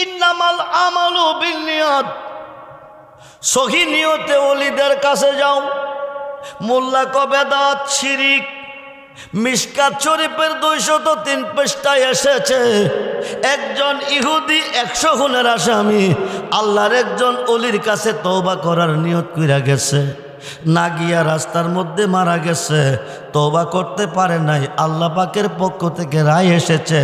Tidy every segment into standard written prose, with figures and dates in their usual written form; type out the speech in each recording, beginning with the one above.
ইন্নামাল আমালু বিন্নিয়াত, সহি নিয়তে ওলিদের কাছে যাও। মোল্লা কবেদাত শিরিক। মিশকাত শরীফের 203 পৃষ্ঠায় এসেছে, একজন ইহুদি 100 খুনের আসামি আল্লাহর একজন ওলির কাছে তওবা করার নিয়ত কইরা গেছে, না গিয়া রাস্তার মধ্যে মারা গেছে, তওবা করতে পারে নাই। আল্লাহ পাকের পক্ষ থেকে রায় এসেছে,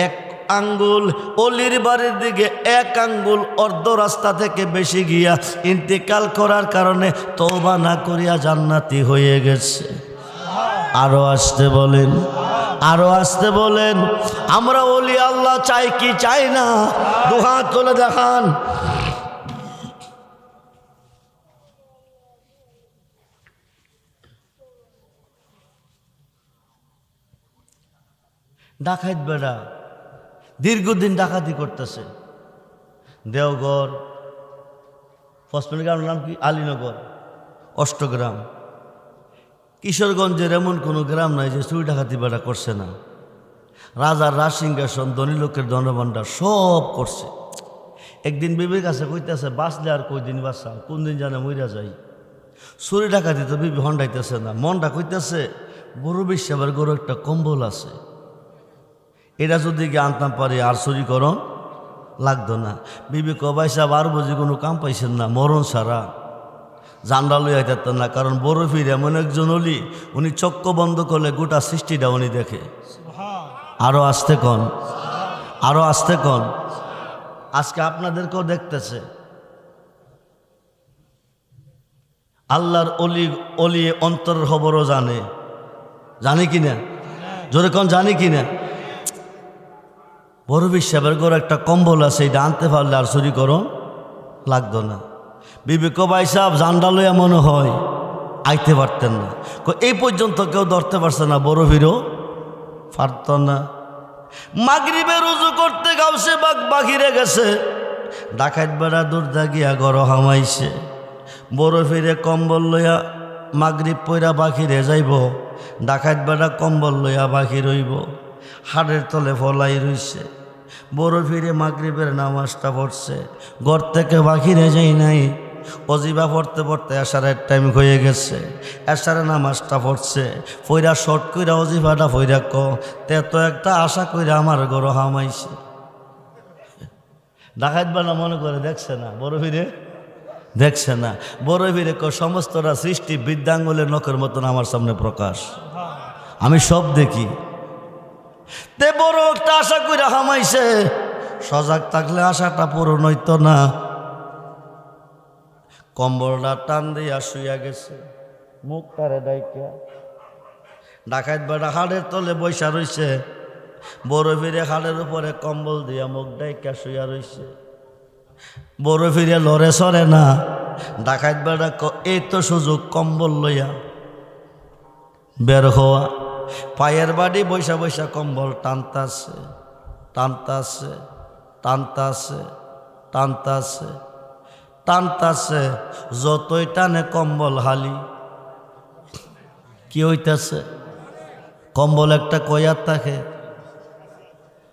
এক আঙ্গুল অলির বাড়ির দিকে, এক আঙ্গুল অর্ধ রাস্তা থেকে বেশি গিয়া ইন্তেকাল করার কারণে তওবা না করিয়া জান্নাতি হয়ে গেছে। আরো আসতে বলেন, আরো আসতে বলেন। আমরা ওলি আল্লাহ চাই কি চাই না? দুহাত তুলে দেখান। ডাকাত বেড়া দীর্ঘদিন ডাকাতি করতেছে। দেওঘর, হসপিটাল গ্রামের নাম কি? আলীনগর, অষ্টগ্রাম। কিশোরগঞ্জের এমন কোনো গ্রাম নাই যে চুরি ডাকাতি বেড়া করছে না। রাজার রাজসিংহাসন, ধনী লোকের ধনভাণ্ডার সব করছে। একদিন বিবির কাছে কইতেছে, বাঁচলে আর কই দিন বাঁচা, কোন দিন জানে মইরা যাই। চুরি ডাকাতি তো বিবি হন্ডাইতেছে না, মনটা কইতেছে বড় বিশ্বাবার গরু একটা কম্বল আছে, এটা যদি গিয়ে আনতাম পারি আর চুরি করন লাগতো না। বিবি কবাই সাহেব আর বুঝি কোনো কাম পাইছেন না, মরণ সারা জানরা লইয়া যেতেন না। কারণ বড় ফির এমন একজন অলি, উনি চক্ক বন্ধ করলে গোটা সৃষ্টিটা উনি দেখে। আরো আসতে কন, আরো আসতে কন। আজকে আপনাদেরকেও দেখতেছে। আল্লাহর অলি, অলি অন্তরের খবরও জানে, জানি কিনা? জোরে কন, জানি কিনা? বড় বিশ্বাবের ঘর একটা কম্বল আছে, এটা আনতে পারলে আর চুরি করন লাগতো না। বিবি কবাই সাহেব জান্ডা লইয়া মনে হয় আইতে পারতেন না। এই পর্যন্ত কেউ ধরতে পারছে না, বড় ভিড়ও পারত না। মাগরিবে রুজু করতে গাউসে বাগ বাহিরে গেছে, ডাকাত বেড়া দূর দাগিয়া ঘর হামাইছে। বড় ফিরে কম্বল লইয়া মাগরিব পইরা বাহিরে যাইব, ডাকাত বেড়া কম্বল লইয়া বাহির হইব, হাড়ের তলে ফলাই রইছে। বড় ফিরে মাগরিবের নামাজটা পড়ছে, ঘর থেকে বাহিরে যাই নাই। অজিবা পড়তে পড়তে এশারের টাইম হয়ে গেছে, এশারে নামাজটা পড়ছে, ফইরা শর্ট কইরা অজিবাটা ফইরা তে তো একটা আশা কইরা আমার ঘর হামাইছে। ডাকাত বেলা মনে করে দেখছে না, বড় ফিরে দেখছে না। বড় ফিরে সমস্তটা সৃষ্টি বৃদ্ধাঙ্গুলের নখের মতন আমার সামনে প্রকাশ, আমি সব দেখি। তে বড় একটা আশা কইরা হামাইছে, সজাগ থাকলে আশাটা পূরণ হইতো না। কম্বলটা টান দিয়া শুইয়া গেছে, মুখ তারে ডাইকা। ডাকাত বেড়া হাড়ের তলে বৈশা রইছে, বড় ফিরে হাড়ের উপরে কম্বল দিয়া মুখ ডাইকা শুইয়া রইছে। বড় ফিরে লড়ে সরে না। ডাকাত বেড়া এই তো সুযোগ, কম্বল লইয়া বের হওয়া। পায়ের বাড়ি বৈশা বৈশা কম্বল টানতাছে, টানতাছে, টানতাছে, টানতাছে, টানতাছে। যতই টানে কম্বল হালি। কি হইতাছে? কম্বল একটা কয়ার থাকে,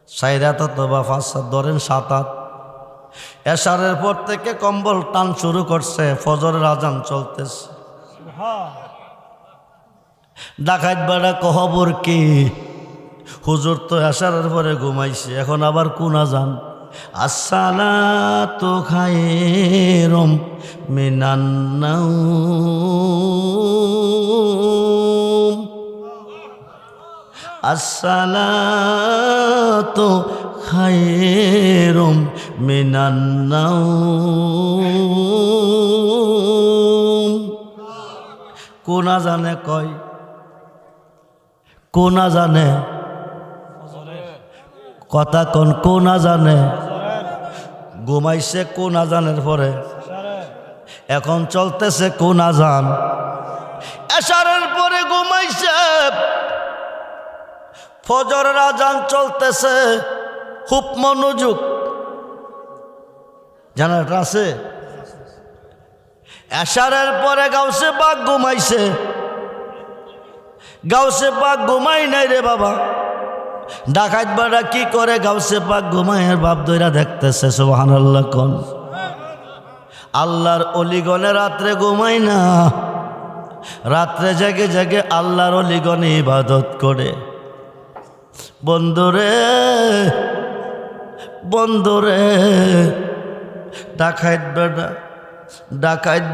4 হাত অথবা 5 হাত, ধরেন 7 হাত। এশারের পর থেকে কম্বল টান শুরু করছে, ফজরের আজান চলতেছে। ডাকাত বেড়া খবর কি? হুজুর তো এশারের পরে ঘুমাইছে, এখন আবার কোন আজান? আসসালাতু খায়রুম মিনান নাওম, আসসালাতু খায়রুম মিনান নাওম। কোন আজানে কয়? কোন আজানে? কথা কোন? কোন আজানে? ঘুমাইছে কোন আজানের পরে? এখন চলতেছে কোন আজান? এশারের পরে ঘুমাইছে, ফজরের আজান চলতেছে। খুব মনোযোগ, জানাটা আছে। এশারের পরে গাউসে বাগ ঘুমাইছে। গাউসে বাগ ঘুমাই নাই রে বাবা, ডাকাত বেটা কি করে? গাউসে পাক ঘুমায়ের বাপ দইরা দেখতেছে। সুবহানাল্লাহ কোন। আল্লাহর অলিগণে রাত্রে ঘুমায় না, রাত্রে জেগে জেগে আল্লাহর অলিগণে ইবাদত করে। বন্ধুরে বন্ধুরে, ডাকাত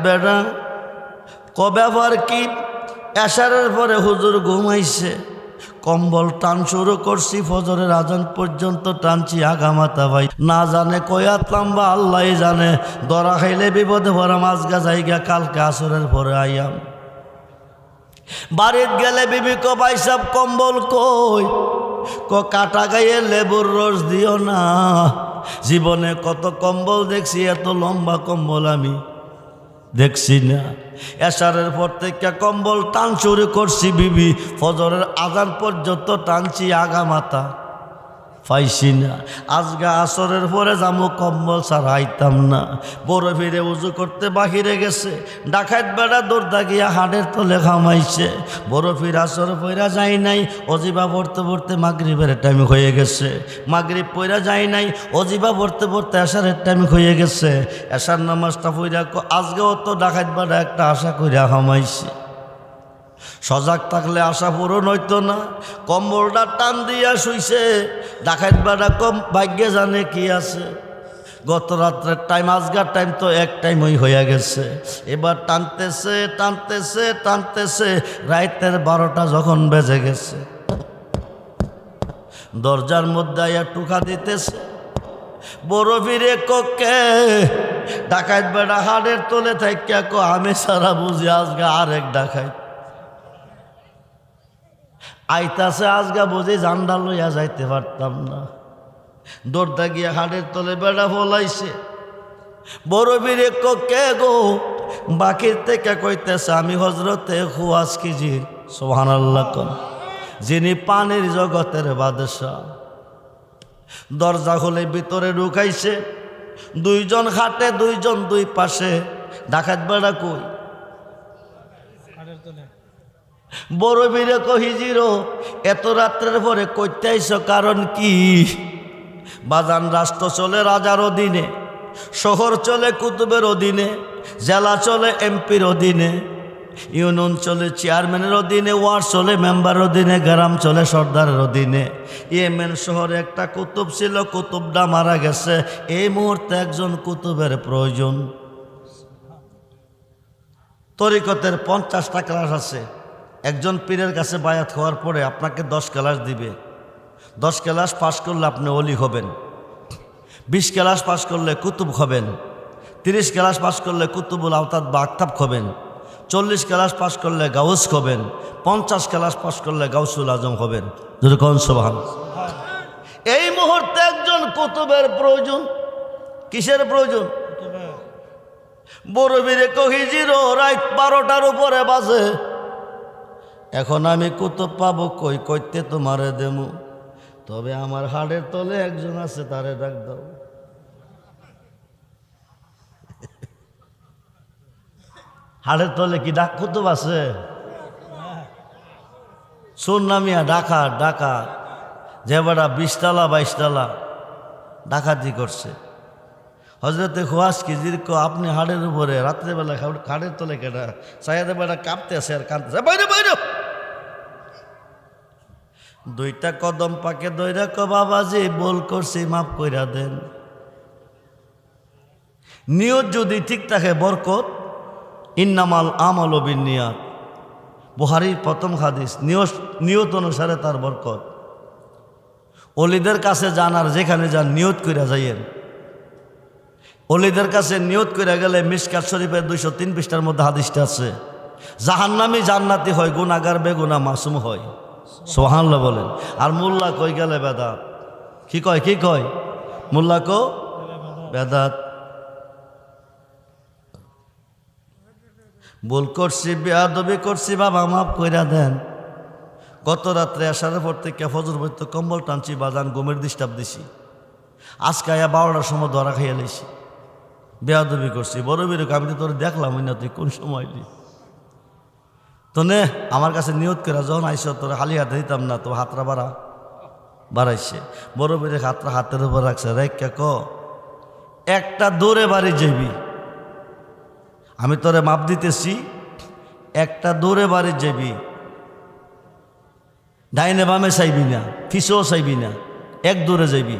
বেটা ব্যাপার কি? এশারের পরে হুজুর ঘুমাইছে, কম্বল টান শুরু করছি, ফজরের আজান পর্যন্ত টানছি আগামাতা ভাই। না জানে কয়াত লম্বা আল্লাহ জানে। দরা খাইলে বিপদে ভরা মাঝগা জায়গা, কালকে আসরের পরে আইয়াম। বাড়িত গেলে বিবি কো ভাই সব কম্বল কই? কাটা গায়ে লেবুর রস দিও না। জীবনে কত কম্বল দেখছি, এত লম্বা কম্বল আমি দেখছি না। এশারের পর থেকে কম্বল টান শুরু করছি বিবি, ফজরের আজান পর্যন্ত টানছি আগামাতা, পাইছি না। আজকে আসরের পরে যাবো, কম্বল ছাড়া আইতাম না। বড় ফিরে উজু করতে বাহিরে গেছে, ডাকাত বেড়া দৌড়দা গিয়া হাড়ের তলে খামাইছে। বড় ফির আসর পইরা যায় নাই, অজিবা পড়তে পড়তে মাগরিবের টাইম হয়ে গেছে। মাগরিব পইরা যায় নাই, অজিবা পড়তে পড়তে এশারের টাইম হয়ে গেছে। এশার নামাজটা পইরা আজকেও তো ডাকাত বেড়া একটা আশা কইরা খামাইছে। সজাগ থাকলে আশা পূরণ হইতো না। কম্বলটা টান দিয়া শুইছে, ডাকাত বেটা কম ভাগ্যে জানে কি আছে। গত রাত্রের টাইম আজগার টাইম তো এক টাইমই হয়ে গেছে। এবার টানতেছে টানতেছে টানতেছে, রাইতের 12টা যখন বেজে গেছে, দরজার মধ্যে আয়া টুকা দিতেছে। বড় বীরে কে? ডাকাত বেটা হাড়ের তোলে থাইকা কো আমি সারা বুঝি আজগা আরেক ডাকাত আইতাছে। আজগা বুঝি জান্ডা লইয়া যাইতে পারতাম না। দৌড়টা গিয়া হাড়ের তলে বেড়া ফলাইছে। বড় বীরে কে গো? বাকির থেকে কইতেছে আমি হজরতে খুয়াস কিজির। সুবহানাল্লাহ কোন। যিনি পানির জগতের বাদশা। দরজা খুলে ভিতরে ঢুকাইছে। দুইজন খাটে, দুইজন দুই পাশে। ডাকাত বেড়া কই? বড় বীরে কহিজিরো এত রাত্রের পরে কইতে আইছো, কারণ কি? বাজান রাষ্ট্র চলে রাজার অধীনে, শহর চলে কুতুবের অধীনে, জেলা চলে এমপির অধীনে, ইউনিয়ন চলে চেয়ারম্যানের অধীনে, ওয়ার্ড চলে মেম্বারের অধীনে, গ্রাম চলে সর্দারের অধীনে। ইয়েমেন শহরে একটা কুতুব ছিল, কুতুবটা মারা গেছে। এই মুহূর্তে একজন কুতুবের প্রয়োজন। তরিকতের 50টা ক্লাস আছে। একজন পীরের কাছে বায়াত হওয়ার পরে আপনাকে 10 ক্লাস দিবে। 10 ক্লাস পাশ করলে আপনি অলি হবেন। 20 ক্লাস পাশ করলে কুতুব হবেন। 30 ক্লাস পাশ করলে কুতুবুল আওতাদ বা আক্তাব হবেন। 40 ক্লাস পাশ করলে গাউস হবেন। 50 ক্লাস পাশ করলে গাউসুল আজম হবেন। যদি কোন সুবহানাল্লাহ। এই মুহূর্তে একজন কুতুবের প্রয়োজন। কিসের প্রয়োজন? বড় বীরে কহিজিরো রাত 12টার উপরে বাজে। এখন আমি কুতুব পাবো কই? কইতে তোমারে দেমু, তবে আমার হাড়ের তলে একজন আছে, তারে ডাক দাও। হাড়ের তলে কি ডাক কুতুব আছে? শোন না মিয়া, ডাকা যে বেটা 20 তলা 22 তলা ডাকাতি করছে। হজরতে খুয়াস কিজির কো আপনি হাড়ের উপরে রাত্রেবেলা হাড়ের তলে কেটা? সাইয়াদে বেটা কাঁপতে আছে আর কাঁদতেছে। বাইরে বাইরে 2টা কদম পাকে দইরা কো বাবাজি বল করছি মাফ কইরা দেন। নিয়ত যদি ঠিক থাকে বরকত। ইন্নামাল আমালু বিন্নিয়াত। বুখারীর প্রথম হাদিস। নিয়ত অনুসারে তার বরকত। অলিদের কাছে যান আর যেখানে যান নিয়ত কইরা যাইয়েন। অলিদের কাছে নিয়ত কইরা গেলে মিশকাত শরীফের 203 পৃষ্ঠার মধ্যে হাদিসটা আছে, জাহান্নামী জান্নাতি হয়, গুনাহগার বেগুনাহ মাসুম হয়। সুবহানাল্লাহ বলেন। আর মোল্লা কই গেলে বেদাত। কি কয়? মোল্লা কো বেদাত। ভুল করছি, বেয়াদবি করছি, বাবা মাফ কইরা দেন। গত রাত্রে আসার পর থেকে ফজর পর্যন্ত কম্বল টানছি, বাজান ঘুমের ডিস্টার্ব দিছি। আজকে আয়া 12টার সময় ধরা খাইয়া লাইছি। বেয়াদবি করছি। বড় বীর আমি তো তোর দেখলাম না, তুই কোন সময় তো নে আমার কাছে নিয়ত করে যখন আইস তোর হালি হাতে দিতাম না, তো হাতরা বাড়া বাড়াইছে। বড় বীরে হাতের উপর রাখছে, রেখে ক একটা দৌড়ে বাড়ি যাবি, আমি তোরে মাপ দিতেছি, একটা দৌড়ে বাড়ি যাবি, ডাইনে বামে চাইবি না, ফিসেও চাইবি না, এক দৌড়ে যাবি।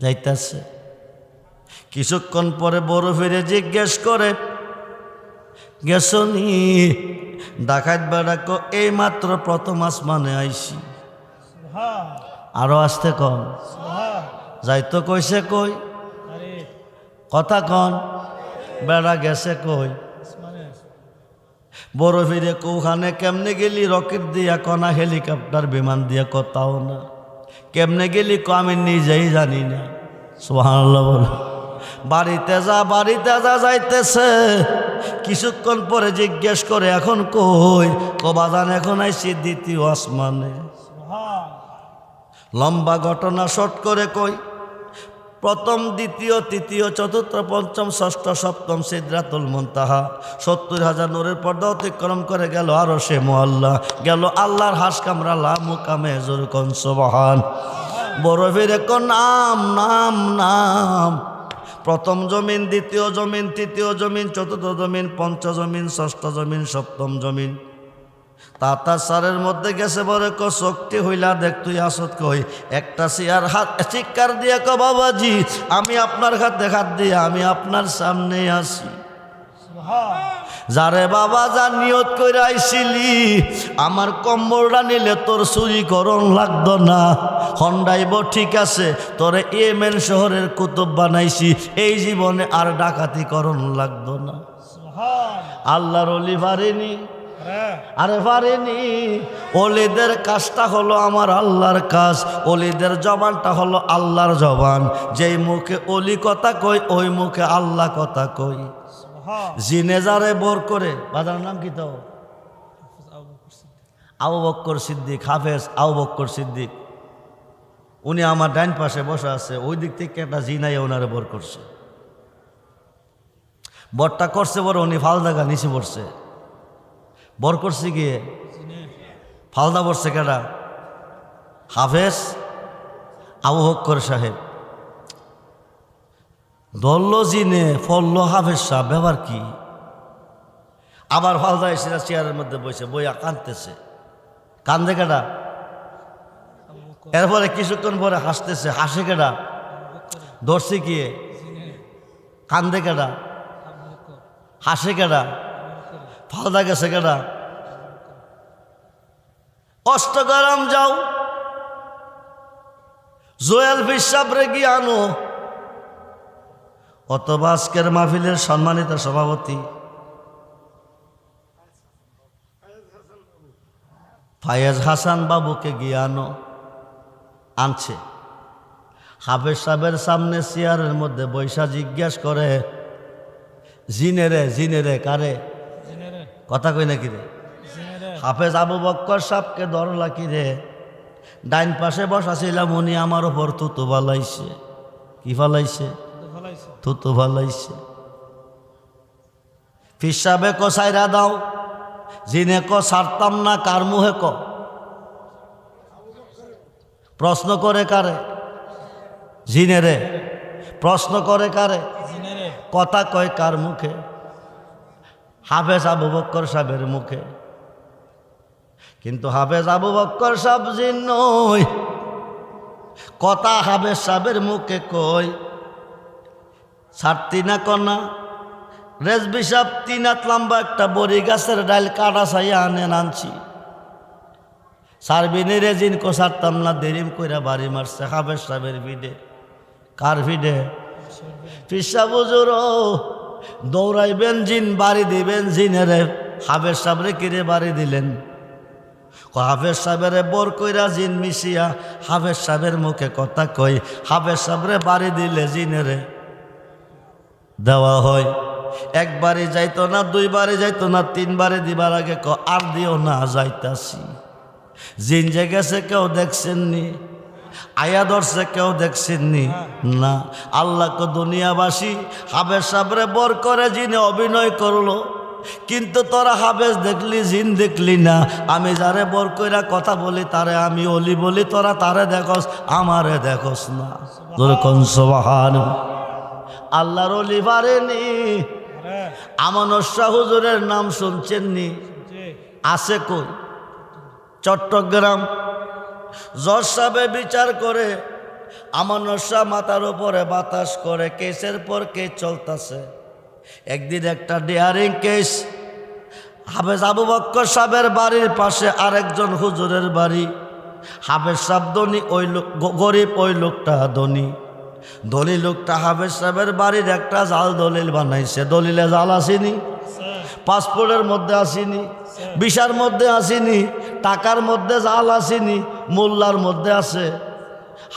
যাইতেছে কিছুক্ষণ পরে বড় ফিরে জিজ্ঞেস করে, গেছনি? ডাকাত বেড়া ক এই মাত্র প্রথম আসমানে আইছি। আরো আসতে কন, যাইতো কইছে কই, কথা কন, বেড়া গেছে কই? বড় ফিরে কৌখানে কেমনে গেলি? রকেট দিয়া কনা, হেলিকপ্টার বিমান দিয়া, কথাও না। কেমনে গেলি? আমি নিজেই জানি না। সুবহানাল্লাহ বল। বাড়িতে যা যাইতেছে। কিছুক্ষণ পরে জিজ্ঞেস করে, এখন কই? বাজান এখন আইছি দ্বিতীয় আসমানে। লম্বা ঘটনা শর্ট করে কই, প্রথম, দ্বিতীয়, তৃতীয়, চতুর্থ, পঞ্চম, ষষ্ঠ, সপ্তম সিদরাতুল মুনতাহা, ৭০,০০০ নূরের পর্দা অতিক্রম করে গেল আরশে মুআল্লা, গেল আল্লাহর হাস কামরা লা মুকামে জুরকুন সুবহান। বড় ফিরে ক নাম নাম নাম, প্রথম জমিন, দ্বিতীয় জমিন, তৃতীয় জমিন, চতুর্থ জমিন, পঞ্চম জমিন, ষষ্ঠ জমিন, সপ্তম জমিন। তাতা সারের মধ্যে গেছে বলে ক শক্তি হইলা দেখ তুই আসত কই। একটা চেয়ার হাত চিৎকার দিয়ে ক বাবাজি আমি আপনার হাতে হাত দিয়ে আমি আপনার সামনে আসি। যারে বাবা যা নিয়ত করে আইছিলি, আমার কম্বলটা নিলে তোর চুরিকরণ লাগতো না, হন্ডাইব ঠিক আছে, তোরে ইয়েমেন শহরের কুতুব বানাইছি, এই জীবনে আর ডাকাতিকরণ লাগতো না। আল্লাহর ওলি পারেনি, আরে পারেনি। ওলিদের কাজটা হলো আমার আল্লাহর কাজ, ওলিদের জবানটা হলো আল্লাহর জবান। যেই মুখে ওলি কথা কই, ওই মুখে আল্লাহ কথা কই। জিনে যারে বর করে, বাজার নাম কি তো? আবু বক্কর সিদ্দিক, হাফেজ আবু বক্কর সিদ্দিক। উনি আমার ডাইন পাশে বসে আছে, ওই দিক থেকে একটা জিনাই ওনারে বর করছে। বরটা করছে বড়, উনি ফালদাগা নিচে পড়ছে। বর করছে গিয়ে ফালদা পড়ছে কেডা? হাফেজ আবু বক্কর সাহেব। ধরল জিনে, ফলল হাফেজ সাহেব, ব্যাপার কি? আবার ফালদা এসে চেয়ারের মধ্যে বসে বইয়া কাঁদতেছে। কান্দে কেডা? এরপরে কিছুক্ষণ পরে হাসতেছে। হাসে কেডা? ধরছে কি? কান্দে কেডা? হাসে কেডা? ফালদা গেছে কেডা? অষ্টগ্রাম যাও, জোয়েল ফিসাবরে গিয়ে আনো, অথবা আজকের মাহফিলের সম্মানিত সভাপতি ফায়েজ হাসান বাবুকে গিয়ে আনো। আনছে। হাফেজ সাহেবের সামনে চেয়ারের মধ্যে বৈশা জিজ্ঞাসা করে, জিনেরে জিনেরে কারে? কথা কই নাকি রে? হাফেজ আবু বক্কর সাহেবকে ধরলা কি রে? ডাইন পাশে বসা ছিলাম, উনি আমার ওপর থুতু ফালাইছে। কি ফালাইছে? থুতু ফালাইছে। ফির সাহেবে ক সাইরা দাও। জিনে ক ছাড়তাম না, কার মুহে ক? প্রশ্ন করে কারে? জিনেরে। প্রশ্ন করে কারে? কথা কয় কার মুখে? হাফেজ আবু বক্কর সাহেবের মুখে। কিন্তু হাফেজ আবু বক্কর সাহেব জিন নয়, কথা হাফেজ সাহেবের মুখে কই। ছাড়তি না কনা। রেজবি সাহেব 3 হাত লম্বা একটা বড়ি গাছের ডাল কাটা ছাইয়া আনছি। সারবিনী রেজিন কো ছাড়তাম না, দেরিম কইরা বাড়ি মারছে হাফেজ সাহেবের ভিডে। কার ভিডে? ফিসা বুজুর দৌড়াইবেন জিন, বাড়ি দিবেন জিনেরে। হাফেজ সাহেবরে কিরে বাড়ি দিলেন? হাফেজ সাহেবের বর কইরা জিন মিশিয়া হাফেজ সাহেবের মুখে কথা কই। হাফেজ সাহেবরে বাড়ি দিলে জিনেরে দেওয়া হয়। একবারই যাইতো না, 2 বারে যাইতো না, 3 বারে দিবার আগে ক আর দিও না, যাইতাছি। জিন যে গেছে কেউ দেখছেননি? আয়া ধরছে কেউ দেখছেননি? না। আল্লাহ কো দুনিয়াবাসী হাফেজ সাহেবরে বর করে জিনে অভিনয় করলো, কিন্তু তোরা হাফেজ দেখলি জিন দেখলি না। আমি যারে বর কইরা কথা বলি তারে আমি অলি বলি, তোরা তারে দেখস আমারে দেখস না। যেরকম সুবহানাল্লাহ। আল্লাহর অলি পারেনি। আমানত শাহ হুজুরের নাম শুনছেননি? আছে কই? চট্টগ্রাম। জজ সাহেব বিচার করে, আমানত শাহ মাথার উপরে বাতাস করে, কেসের পর কেস চলতেছে। একদিন একটা ডেয়ারিং কেস, হাফেজ আবু বক্কর সাহেবের বাড়ির পাশে আরেকজন হুজুরের বাড়ি। হাফেজ সাহেব ধনী, ওই লোক গরিব, ওই লোকটা ধনী। ধনী লোকটা হাফেজ সাহেবের বাড়ির একটা জাল দলিল বানাইছে। দলিলে জাল আসেনি, পাসপোর্টের মধ্যে আসেনি, ভিসার মধ্যে আসেনি, টাকার মধ্যে জাল আসেনি, মোল্লার মধ্যে আছে,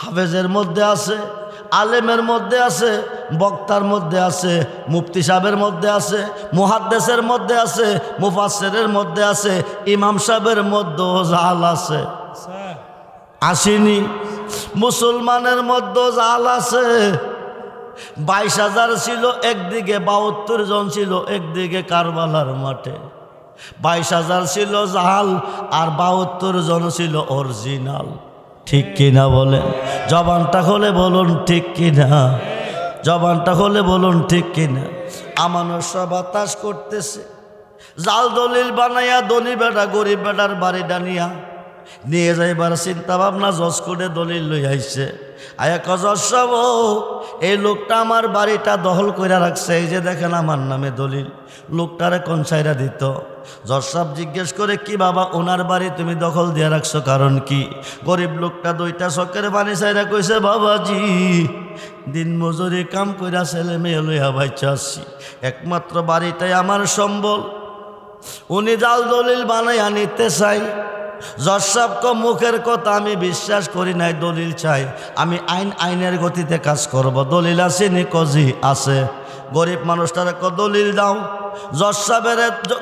হাফেজের মধ্যে আছে, আলেমের মধ্যে আছে, বক্তার মধ্যে আছে, মুফতি সাহেবের মধ্যে আছে, মুহাদ্দিসের মধ্যে আছে, মুফাসসিরের মধ্যে আছে, ইমাম সাহেবের মধ্যেও জাল আছে। আসেনি? মুসলমানের মধ্যে জাল আছে। 22,000 ছিল একদিকে, 72 জন ছিল একদিকে কারবালার মাঠে। 22,000 ছিল জাল আর 72 জন ছিল অরিজিনাল। ঠিক কিনা বলেন? জবানটা খোলে বলুন ঠিক কিনা, জবানটা খোলে বলুন ঠিক কিনা। আমানত শাহ বাতাস করতেছে, জাল দলিল বানাইয়া ধনী বেটা গরিব বেটার বাড়িটা নিয়ে যাইবার চিন্তা ভাবনা জজ করে দলিল লই আইছে। আয়া জজ সাহেব, এই লোকটা আমার বাড়িটা দখল করে রাখছে, এই যে দেখেন আমার নামে দলিল। লোকটারে কোন ছাইরা দিত। জজ সাহেব জিজ্ঞেস করে, কি বাবা ওনার বাড়ি তুমি দখল দিয়ে রাখছো, কারণ কি? গরিব লোকটা 2টা চকের পানি ছাইরা কইছে, বাবাজি দিন মজুরি কাম কইরা ছেলে মেয়ে লইয়া বাইচা আসছি, একমাত্র বাড়িটাই আমার সম্বল। উনি জাল দলিল বানাইয়া নিতে চাই। জজ সাহেব মুখের কথা আমি বিশ্বাস করি নাই, দলিল চাই। আমি আইনের গতিতে কাজ করব। দলিল আছে নি? কজি আছে। গরিব মানুষটার দলিল দাও। জজ সাহেবের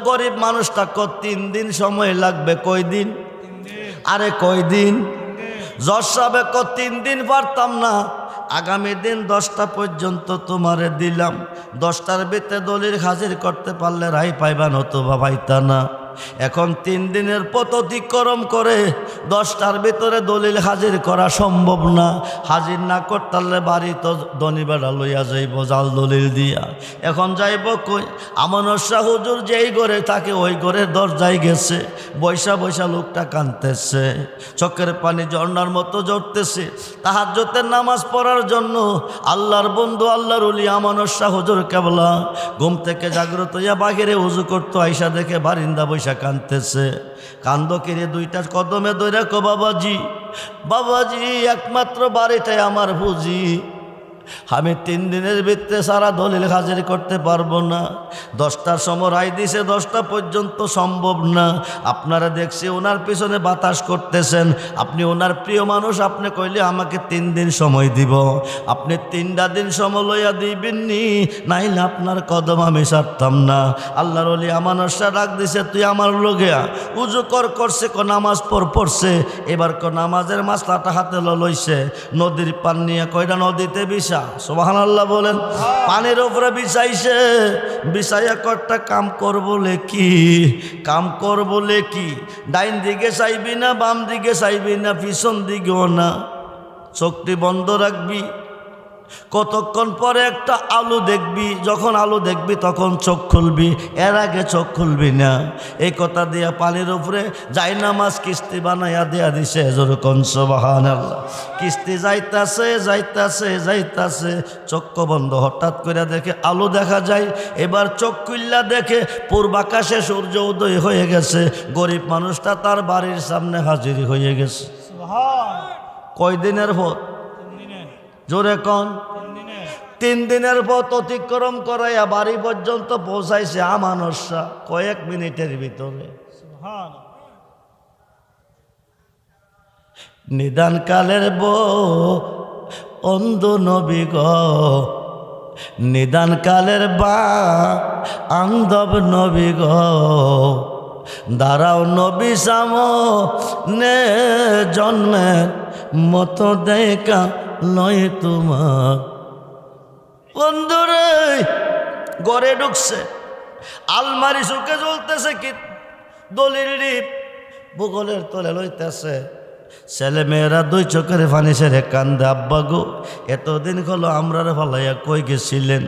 গরিব মানুষটা 3 দিন সময় লাগবে। কয় দিন? আরে কয় দিন? জজ সাহেব 3 দিন পারতাম না, আগামী দিন 10টা পর্যন্ত তোমারে দিলাম। 10টার ভিতরে দলিল হাজির করতে পারলে রাই পাইবা, নতুবা পাইতা না। এখন 3 দিনের পথ অতিক্রম করে 10টার ভিতরে দলিল হাজির করা সম্ভব না। হাজির না করতে পারলে বাড়ি তো ধনী বেড়া লইয়া যাইব জাল দলিল দিয়া। এখন যাইব কই? আমানত শাহ হুজুর যেই ঘরে থাকে ওই ঘরের দরজায় গেছে, বৈশা বৈশা লোকটা কাঁদতেছে, চোখের পানি ঝর্ণার মতো ঝরতেছে। তাহাজ্জুদের নামাজ পড়ার জন্য আল্লাহর বন্ধু আল্লাহর ওলি আমানত শাহ হুজুর কেবলা ঘুম থেকে জাগ্রত হইয়া বাহিরে উজু করতো, আইসা দেখে বারিন্দা বৈশা কাঁদতেছে। কান্দ কিরে 2টা কদমে দইরা কো, বাবাজি বাবাজি একমাত্র বাড়িটাই আমার পুঁজি, আমি 3 দিনের ভিতরে সারা দলিল হাজির করতে পারবো না। 10টার সময় রায় দিছে, 10টা পর্যন্ত সম্ভব না। আপনারা দেখছি ওনার পিছনে বাতাস করতেছেন, আপনি ওনার প্রিয় মানুষ, আপনি কইলে আমাকে 3 দিন সময় দিব। আপনি 3টা দিন সময় লইয়া দিবেননি, নাইলে আপনার কদম আমি ছাড়তাম না। আল্লাহর ওলি আমানত শাহ ডাক দিছে, তুই আমার লগিয়া উজু করছে, নামাজ পড়ছে। এবার নামাজের মাসলাটা হাতে লইছে, নদীর পান নিয়ে কয়টা নদীতে বিছা, সুবহানাল্লাহ বলেন। পানির উপরে বিছাইছে, বিছাইয়া কটা কাম করবলে কি, কাম করবলে কি? ডাইন দিকে চাইবি না, বাম দিকে চাইবি না, পিছন দিকেও না, চোখটি বন্ধ রাখবি। কতক্ষণ পরে একটা আলো দেখবি, যখন আলো দেখবি তখন চোখ খুলবি, এর আগে চোখ খুলবি না। এই কথা দিয়া পানির উপরে যাই নামাজ কিস্তি বানাইয়া দেয়া দিছে, যেরকম সুবহানাল্লাহ। কিস্তি যাইতাছে যাইতাছে যাইতাছে, চোখ বন্ধ, হঠাৎ করে দেখে আলো দেখা যায়। এবার চোখ খুললা দেখে পূর্বাকাশে সূর্য উদয় হয়ে গেছে, গরিব মানুষটা তার বাড়ির সামনে হাজির হয়ে গেছে। কয়দিনের পথ? জোরে কন। 3 দিনের পথ অতিক্রম করাইয়া বাড়ি পর্যন্ত পৌঁছাইছে আমানত শাহ কয়েক মিনিটের ভিতরে। নিদান কালের অন্ধ নবী গো, নিদান কালের আন্ধব নবী গো, দাঁড়াও নবী সামনে, জন্মের মতো দেখা নয় তোমার। বন্ধুরে ঘরে ঢুকছে, আলমারি শুকে জ্বলতেছে কি দলিল রিপ ভূগোলের তলে লইতেছে। ছেলে মেয়েরা দুই চোখের পানি সেরে কান্দে, আব্বা গো এতদিন হলো আমরারে ফালাইয়া কই গেছিলেন?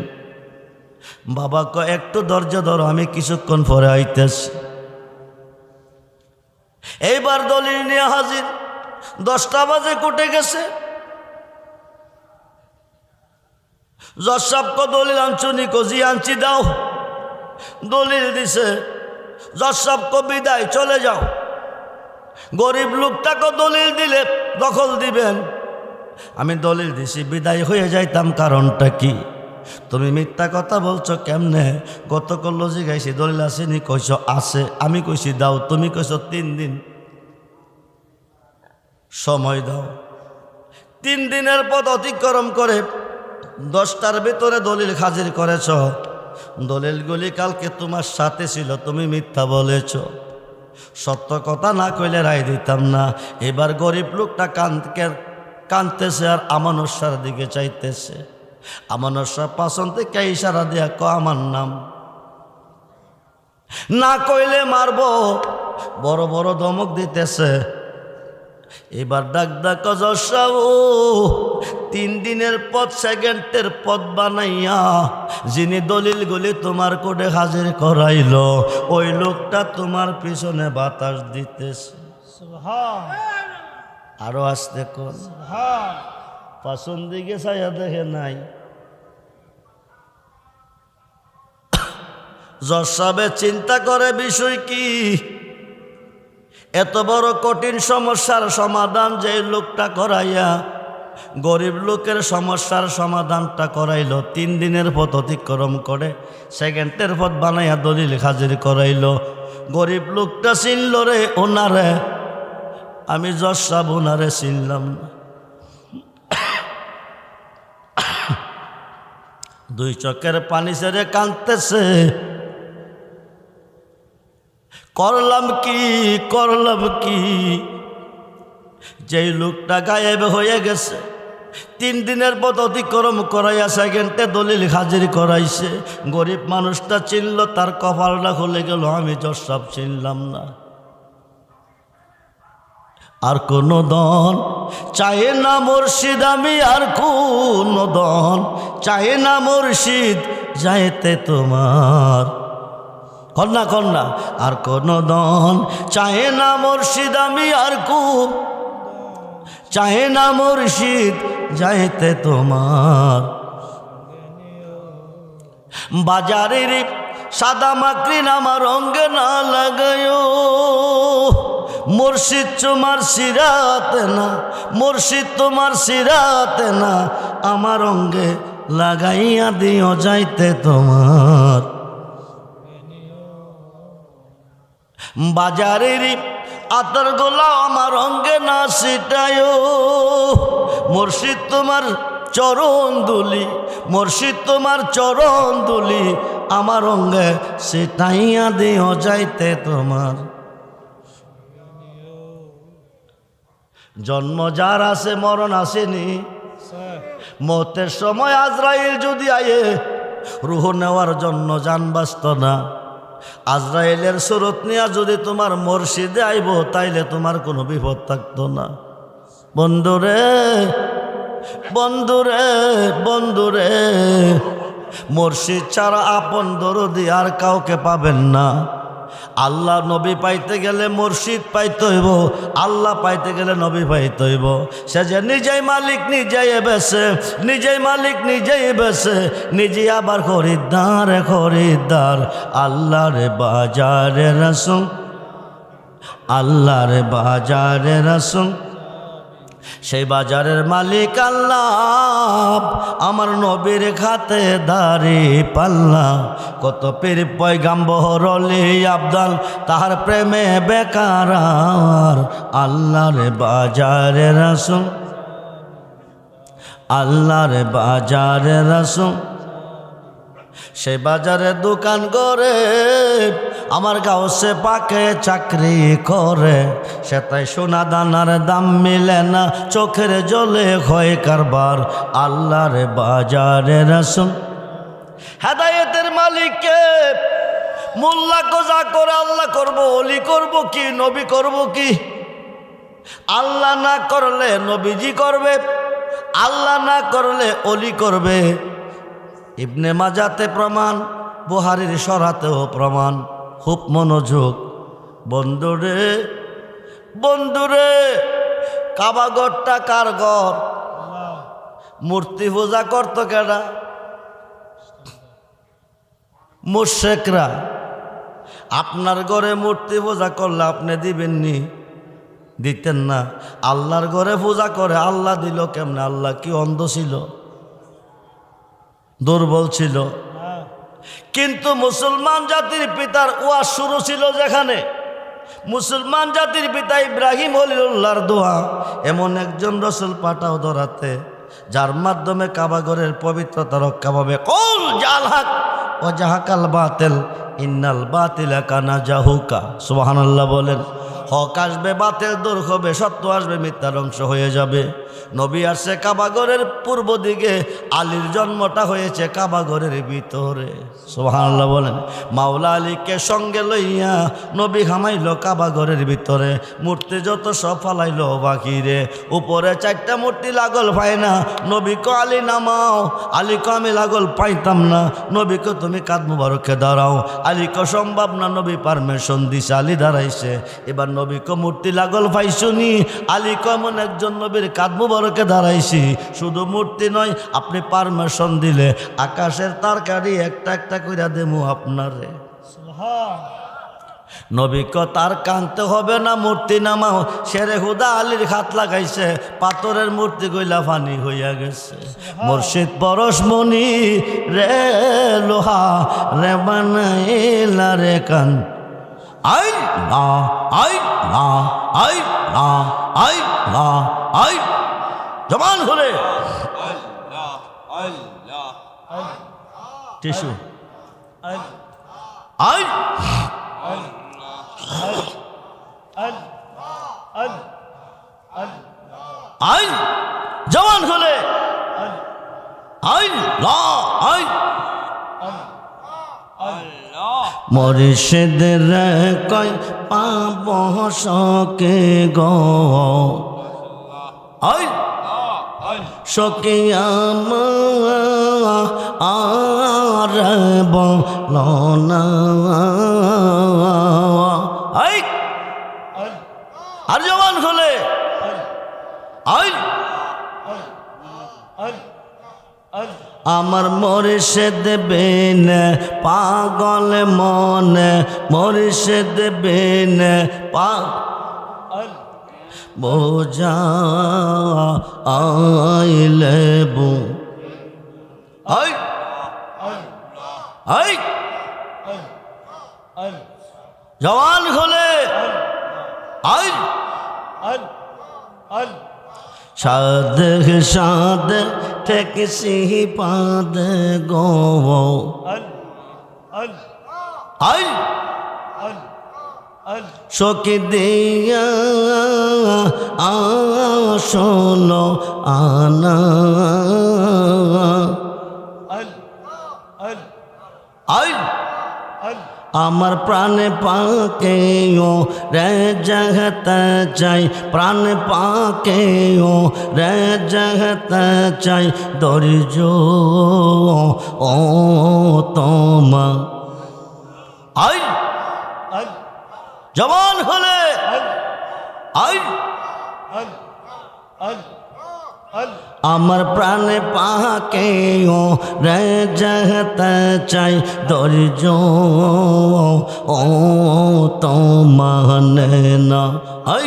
বাবা কয় একটু ধৈর্য ধরো, আমি কিছুক্ষণ পরে আইতেছি। এইবার দলিল নিয়ে হাজির। 10টা বাজে কোটে গেছে। জজ সাহেব কো দলিল আনছো নি? জি আনছি, দাও। দলিল দিছে। জজ সাহেব কো বিদায়, চলে যাও। গরিব লোকটাকে দলিল দিলে দখল দিবেন। আমি দলিল দিছি, বিদায় হয়ে যাইতাম। কারণটা কি? তুমি মিথ্যা কথা বলছো কেমনে? গতকাল লজি গাইছি, দলিল আসেনি? কইছ আছে। আমি কইছি দাও, তুমি কইছ 3 দিন সময় দাও। 3 দিনের পথ অতিক্রম করে 10টার ভিতরে দলিল হাজির করেছ। দলিলগুলি কালকে তোমার সাথে ছিল, তুমি মিথ্যা বলেছ। সত্য কথা না কইলে রায় দিতাম না। এবার গরিব লোকটা কাঁদতেছে আর আমানুর শাহর দিকে চাইতেছে। আমানুর শাহ পাছন থেকে ইশারা দিয়া আমার নাম না কইলে মারব, বড় বড় ধমক দিতেছে। এবার ডাক ডাক জজ সাহেব, 3 দিনের পথ সেকেন্ডের পথ বানাইয়া যিনি দলিলগুলি তোমার কোর্টে হাজির করাইল, ওই লোকটা তোমার পিছনে বাতাস দিতেছে। আরো আসতে কোন পাছন দিকে ছায়া দেখে নাই। জজ সাহেব চিন্তা করে বিষয় কি, এত বড় কঠিন সমস্যার সমাধান যে লোকটা করাইয়া গরিব লোকের সমস্যার সমাধানটা করাইল, 3 দিনের পথ অতিক্রম করে সেকেন্ডের পথ বানাইয়া দলিল হাজির করাইল। গরিব লোকটা চিনল রে ওনারে, আমি জজ সাহেব ওনারে চিনলাম না। 2 চোখের পানি ছেড়ে কাঁদতেছে। করলাম কি? যেই লোকটা গায়েব হয়ে গেছে, 3 দিনের পথ অতিক্রম করাইয়া সেকেন্ডে দলিল হাজির করাইছে। গরিব মানুষটা চিনল, তার কপালটা খুলে গেল। আমি জজ সাহেব চিনলাম না। আর কোন দন চাহে না মুর্শিদ, আমি আর কোন দন চাহে না মুর্শিদ যাইতে তোমার। কন্যা আর কোন দন চাহে না মুর্শিদ, আমি আর কোন চাহে না মুর্শিদ যাইতে তোমার। বাজারের সাদা মাকড়িন আমার অঙ্গে না লাগায়ো, মুর্শিদ তোমার সিরাতে না, মুর্শিদ তোমার সিরাতে না, আমার অঙ্গে লাগাইয়া দিও যাইতে তোমার। বাজারের আতর গোলা আমার অঙ্গে না ছিটায়ো, মুর্শিদ তোমার চরণ দুলি, মুর্শিদ তোমার চরণ দুলি, আমার অঙ্গে ছিটাইয়া দিও যাইতে তোমার। জন্ম যার আছে মরণ আসেনি, মতের সময় আজরাইল যদি আয়ে রুহ নেওয়ার জন্য জান বাঁচত না। আজরাইলের সুরত নিয়া যদি তোমার মুর্শিদে আইব, তাইলে তোমার কোনো বিপদ থাকতো না। বন্ধুরে বন্ধুরে বন্ধুরে, মুর্শিদ ছাড়া আপন দরদি আর কাউকে পাবেন না। আল্লাহ নবী পাইতে গেলে মুর্শিদ পাইতে হইব, আল্লাহ পাইতে গেলে নবী পাইতে হইব। সে যে নিজেই মালিক নিজেই বেছে, নিজেই মালিক নিজেই বেছে, নিজে আবার খরিদ্দার। আল্লাহর বাজারে রাসূল, আল্লাহর বাজারে রাসূল, সেই বাজারের মালিক আল্লাহ। আমার নবীর খাতে দাড়ি পাল্লা, কত পীর পয়গাম্বর ওলি আবদাল, তাহার প্রেমে বেকার। আল্লাহর বাজারে রাসূল, আল্লাহর বাজারে রাসূল, সেই বাজারে দোকান করে আমার গাউসে পাকে চাকরি করে। সে তাই সোনা দানার দাম মিলে না, চোখের জলে হয় কারবার। আল্লাহর বাজারে রাসূল, হেদায়েতের মালিককে মোল্লা যা করে আল্লাহ করব, অলি করব কি, নবী করব কি? আল্লাহ না করলে নবীজি করবে, আল্লাহ না করলে অলি করবে। ইবনে মাজাতে প্রমাণ, বুহারীর শরহাতেও প্রমাণ। খুব মনোযোগ বন্ধুরে, বন্ধুরে, কাবাগরটা কার ঘর? মূর্তি পূজা করতো কেডা? মুশরিকরা। আপনার ঘরে মূর্তি পূজা করলে আপনি দিবেননি? দিতেন না। আল্লাহর ঘরে পূজা করে, আল্লাহ দিল কেমনে? আল্লাহ কি অন্ধ ছিল? দুর্বল ছিল? কিন্তু মুসলমান জাতির পিতার ওয়াজ শুরু ছিল যেখানে, মুসলমান জাতির পিতা ইব্রাহিম খলিলুল্লাহর দোয়া, এমন একজন রসুল পাঠাও ধরাতে যার মাধ্যমে কাবাগরের পবিত্রতা রক্ষা পাবে। কুল জাল হক ওয়া জাহাকাল বাতিল ইন্নাল বাতিলা কানা জাহুকা। সুবহানাল্লাহ বলেন। হক আসবে, বাতিল দূর হবে, সত্য আসবে, মিথ্যা ধ্বংস হয়ে যাবে। নবী আসছে কাবাগরের পূর্ব দিকে, আলীর জন্মটা হয়েছে কাবাগরের ভিতরে। সুবহানাল্লাহ বলেন। মাওলা আলীকে সঙ্গে লইয়া নবী হামাইল কাবাগরের ভিতরে। মূর্তি যত সব ফালাইল বাকিরে, উপরে 4টা মূর্তি লাগল পায় না। নবীকে আলী নামাও, আলীকে আমি লাগল পাইতাম না। নবীকে তুমি কাঁধ মুবারকে দাঁড়াও, আলীকে সম্ভব না। নবী পারমিশন দিছে, আলী দাঁড়াইছে। এবার নবীকে মূর্তি লাগল পাইছুনি, আলীকে এমন একজন নবীর কাঁধ মুবারকে দাঁড়াইছি। শুধু মূর্তি নয়, আপনি পারমিশন দিলে আকাশের তারকারি একটা একটা কইরা দেমু আপনারে। নবীকে তার কানতে হবে না, মূর্তি নামাও। শেরে হুদা আলীর হাত লাগাইছে, পাথরের মূর্তি গইলা ফানি হইয়া গেছে। মুর্শিদ পরশমণি রে লোহা রে বানাইলা রে কান। আই না আই না আই না আই না আই, জবান খুলে টিস্যু। আই আই, জবান খুলে আই লা আই। মুর্শিদের কই পাব সকে গো, আই সকে আর বলনা। আই আর জবান খুলে আই। আমার মুর্শিদ বিন পাগল মনে, মুর্শিদ বিন বোঝা আইলে বু। আই আই জবান খুলে I. Saad Saad ঠেকসি Pad go, I সখী দিয়া শোনো আনা। আই আমার প্রাণে পাকেও রে জগতে চাই, প্রাণ পাকেও রে জগতে চাই। ধৈর্য ও তোমা। আই জবান হলে আই। আমার প্রাণে পাকেও রে জগতে চাই। ধৈর্য ও তোমানে না। আই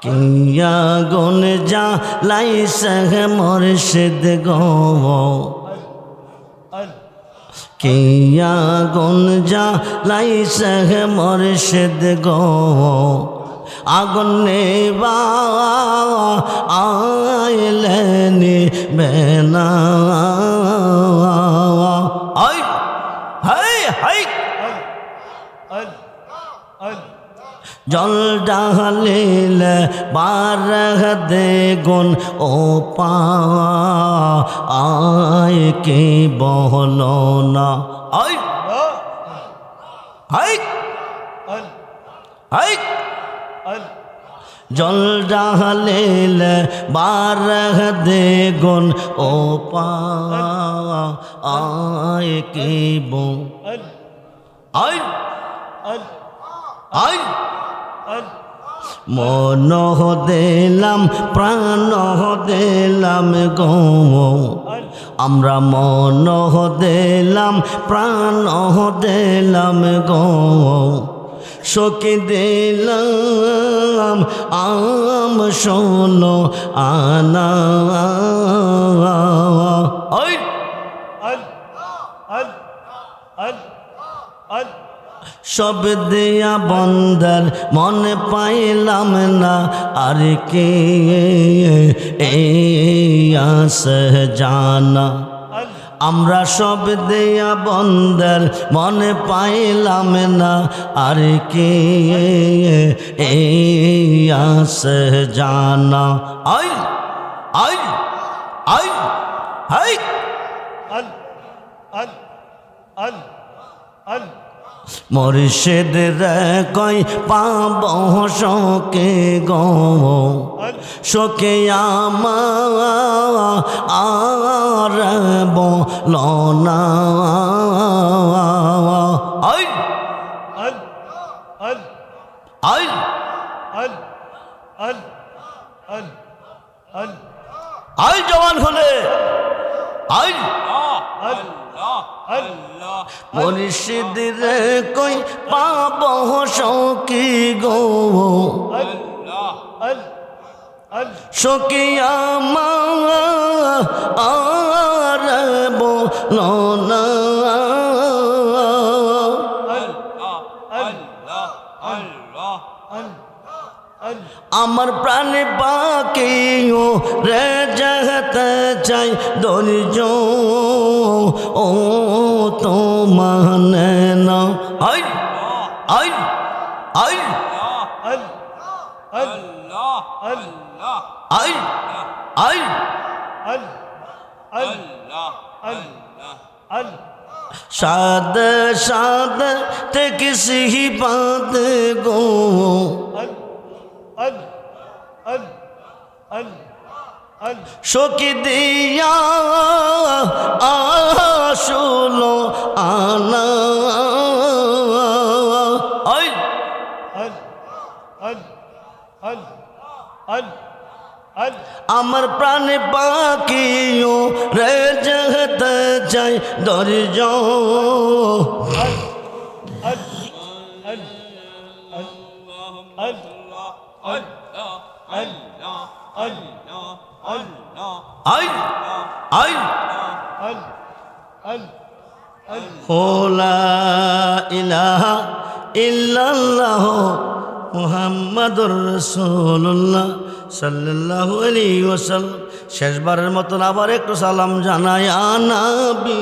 কিয়া গুন যা লাইছে মুর্শিদ গো, কিয়া গুন যা লাইছে মুর্শিদ গো। আগুন নেবা আইলেনি বেনা। আই হাই হাই জল ঢালিলে বারহ দেগুন ও পায় কে বহল না আই আই আই জল ঢালিলে বারহ দেগুন ও পায় কে বহল আই আই মন দিলাম প্রাণ দিলাম গো আমরা মন দিলাম প্রাণ দিলাম গো সখী দিলাম আম শোনো আনা সব দিয়া বন্দর মনে পাইলাম না আর কে আস জানা আমরা সব দিয়া বন্দর মনে পাইলাম না আর কে আস জানা আই আই আই আই মুর্শিদ রে কই পাব শোকে গো শোকে আমার বলো না আই আই আই জওয়ান হলে আই মুর্শিদ রে কই পাব শোকি গো শোকি আমার বলো না আমার প্রাণ পাখিও রে যেতে চাই ধৈর্য ও তো মানে না আই আই আই আই আই साद साद ते किसी ही बात गो शोकी दिया आशुलो आना আমার প্রাণ পাখিও রে যেতে চাই ধৈর্য আই আই লা ইলাহা ইল্লাল্লাহ মুহাম্মাদুর রাসূলুল্লাহ সাল্লাল্লাহু আলাইহি ওয়াসাল্লাম শেষবারের মতন আবার একটু সালাম জানাই আ নবী।